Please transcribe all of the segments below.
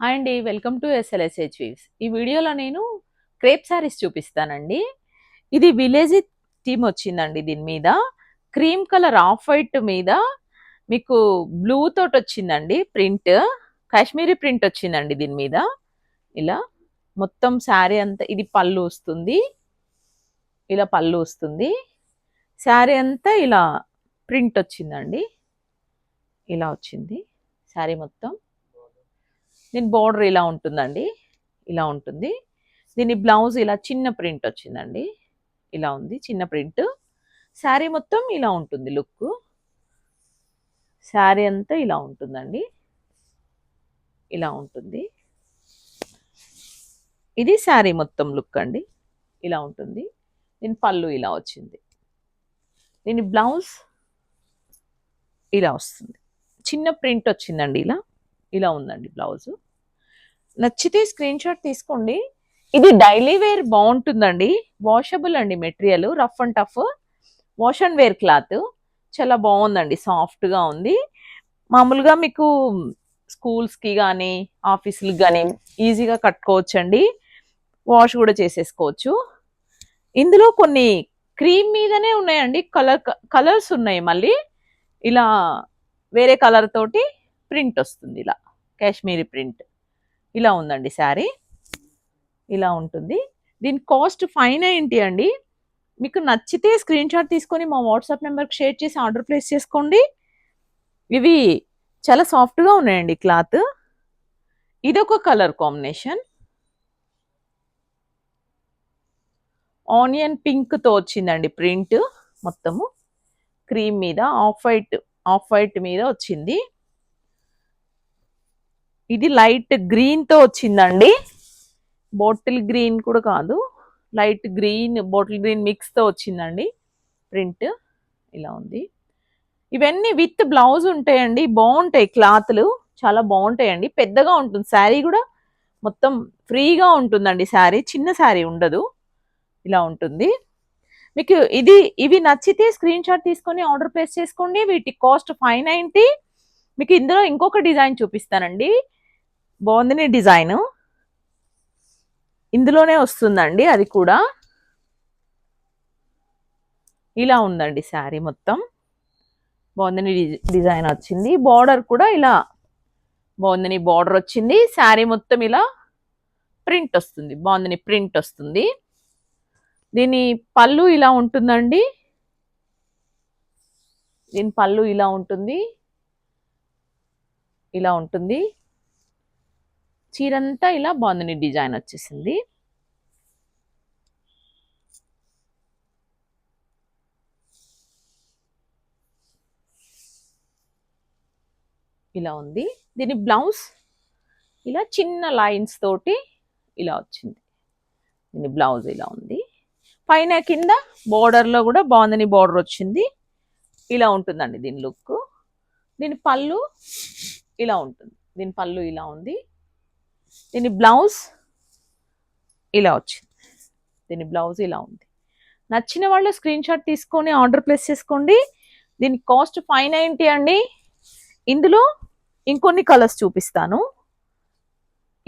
Hi అండి. Welcome to SLSH Weaves. ఈ వీడియోలో నేను క్రేప్ శారీస్ చూపిస్తానండి. ఇది విలేజ్ థీమ్ వచ్చిందండి దీని మీద. క్రీమ్ కలర్ ఆఫ్ వైట్ మీద మీకు బ్లూ తోటి వచ్చిందండి ప్రింట్. కాశ్మీరీ ప్రింట్ వచ్చిందండి దీని మీద. ఇలా మొత్తం శారీ అంతా ఇది పళ్ళు వస్తుంది. ఇలా పళ్ళు వస్తుంది. శారీ అంతా ఇలా ప్రింట్ వచ్చిందండి. ఇలా వచ్చింది శారీ మొత్తం. దీని బోర్డర్ ఇలా ఉంటుందండి. ఇలా ఉంటుంది. దీని బ్లౌజ్ ఇలా చిన్న ప్రింట్ వచ్చిందండి. ఇలా ఉంది చిన్న ప్రింట్. శారీ మొత్తం ఇలా ఉంటుంది లుక్. శారీ అంతా ఇలా ఉంటుందండి. ఇలా ఉంటుంది. ఇది శారీ మొత్తం లుక్ అండి. ఇలా ఉంటుంది. దీని పళ్ళు ఇలా వచ్చింది. దీని బ్లౌజ్ ఇలా వస్తుంది. చిన్న ప్రింట్ వచ్చిందండి. ఇలా ఇలా ఉందండి బ్లౌజు. నచ్చితే స్క్రీన్ షాట్ తీసుకోండి. ఇది డైలీ వేర్ బాగుంటుందండి. వాషబుల్ అండి material. Rough and tough wash and wear cloth. చాలా బాగుందండి. సాఫ్ట్గా ఉంది. మామూలుగా మీకు స్కూల్స్కి కానీ ఆఫీసులకి కానీ ఈజీగా కట్టుకోవచ్చండి. వాష్ కూడా చేసేసుకోవచ్చు. ఇందులో కొన్ని క్రీమ్ మీదనే ఉన్నాయండి. కలర్స్ ఉన్నాయి. మళ్ళీ ఇలా వేరే కలర్ తోటి ప్రింట్ వస్తుంది. ఇలా కాశ్మీరీ ప్రింట్. ఇలా ఉందండి శారీ. ఇలా ఉంటుంది. దీని కాస్ట్ 590 అండి. మీకు నచ్చితే స్క్రీన్ షాట్ తీసుకొని మా వాట్సాప్ నెంబర్కి షేర్ చేసి ఆర్డర్ ప్లేస్ చేసుకోండి. ఇవి చాలా సాఫ్ట్గా ఉన్నాయండి క్లాత్. ఇదొక కలర్ కాంబినేషన్. ఆనియన్ పింక్తో వచ్చిందండి ప్రింట్ మొత్తము. క్రీమ్ మీద ఆఫ్ వైట్ మీద వచ్చింది. ఇది లైట్ గ్రీన్తో వచ్చిందండి. బాటిల్ గ్రీన్ కూడా కాదు, లైట్ గ్రీన్ బాటిల్ గ్రీన్ మిక్స్తో వచ్చిందండి ప్రింట్. ఇలా ఉంది. ఇవన్నీ విత్ బ్లౌజ్ ఉంటాయండి. బాగుంటాయి క్లాత్లు. చాలా బాగుంటాయండి. పెద్దగా ఉంటుంది శారీ కూడా. మొత్తం ఫ్రీగా ఉంటుందండి శారీ. చిన్న శారీ ఉండదు. ఇలా ఉంటుంది. మీకు ఇవి నచ్చితే స్క్రీన్ షాట్ తీసుకొని ఆర్డర్ ప్లేస్ చేసుకోండి. వీటి కాస్ట్ 590. మీకు ఇందులో ఇంకొక డిజైన్ చూపిస్తానండి. బాగుంది డిజైన్. ఇందులోనే వస్తుందండి అది కూడా. ఇలా ఉందండి శారీ మొత్తం. బాగుందని డిజైన్ వచ్చింది. బార్డర్ కూడా ఇలా బాగుందని బార్డర్ వచ్చింది. శారీ మొత్తం ఇలా ప్రింట్ వస్తుంది. బాగుందని ప్రింట్ వస్తుంది. దీని పళ్ళు ఇలా ఉంటుందండి. దీని పళ్ళు ఇలా ఉంటుంది. ఇలా ఉంటుంది. చీరంతా ఇలా బాగుందని డిజైన్ వచ్చేసింది. ఇలా ఉంది. దీని బ్లౌజ్ ఇలా చిన్న లైన్స్ తోటి ఇలా వచ్చింది. దీని బ్లౌజ్ ఇలా ఉంది. పైన కింద బోర్డర్లో కూడా బాగుందని బోర్డర్ వచ్చింది. ఇలా ఉంటుందండి దీని లుక్. దీని పళ్ళు ఇలా ఉంటుంది. దీని పళ్ళు ఇలా ఉంది. దీని బ్లౌజ్ ఇలా వచ్చింది. దీని బ్లౌజ్ ఇలా ఉంది. నచ్చిన వాళ్ళు స్క్రీన్ షాట్ తీసుకొని ఆర్డర్ ప్లేస్ చేసుకోండి. దీని కాస్ట్ 590 అండి. ఇందులో ఇంకొన్ని కలర్స్ చూపిస్తాను.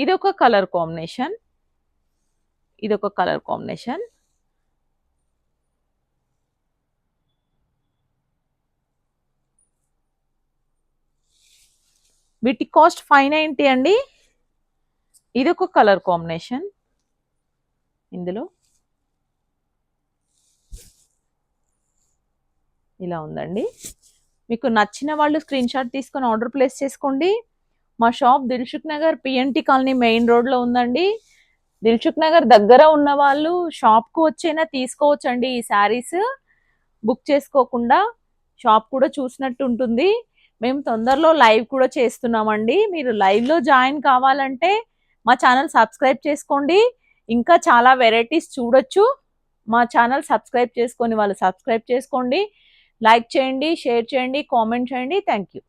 ఇదొక కలర్ కాంబినేషన్. ఇదొక కలర్ కాంబినేషన్. వీటి కాస్ట్ 590 అండి. ఇదొక కలర్ కాంబినేషన్. ఇందులో ఇలా ఉందండి. మీకు నచ్చిన వాళ్ళు స్క్రీన్ షాట్ తీసుకొని ఆర్డర్ ప్లేస్ చేసుకోండి. మా shop Dilsukh Nagar P&T colony main రోడ్లో ఉందండి. దిల్సుఖ్ నగర్ దగ్గర ఉన్న వాళ్ళు షాప్కు వచ్చైనా తీసుకోవచ్చండి. ఈ శారీస్ బుక్ చేసుకోకుండా షాప్ కూడా చూసినట్టు ఉంటుంది. మేము తొందరలో లైవ్ కూడా చేస్తున్నామండి. మీరు లైవ్లో జాయిన్ కావాలంటే మా ఛానల్ సబ్స్క్రైబ్ చేసుకోండి. ఇంకా చాలా వెరైటీస్ చూడొచ్చు. మా ఛానల్ సబ్స్క్రైబ్ చేసుకొని వాళ్ళు సబ్స్క్రైబ్ చేసుకోండి. లైక్ చేయండి, షేర్ చేయండి, కామెంట్ చేయండి. Thank you.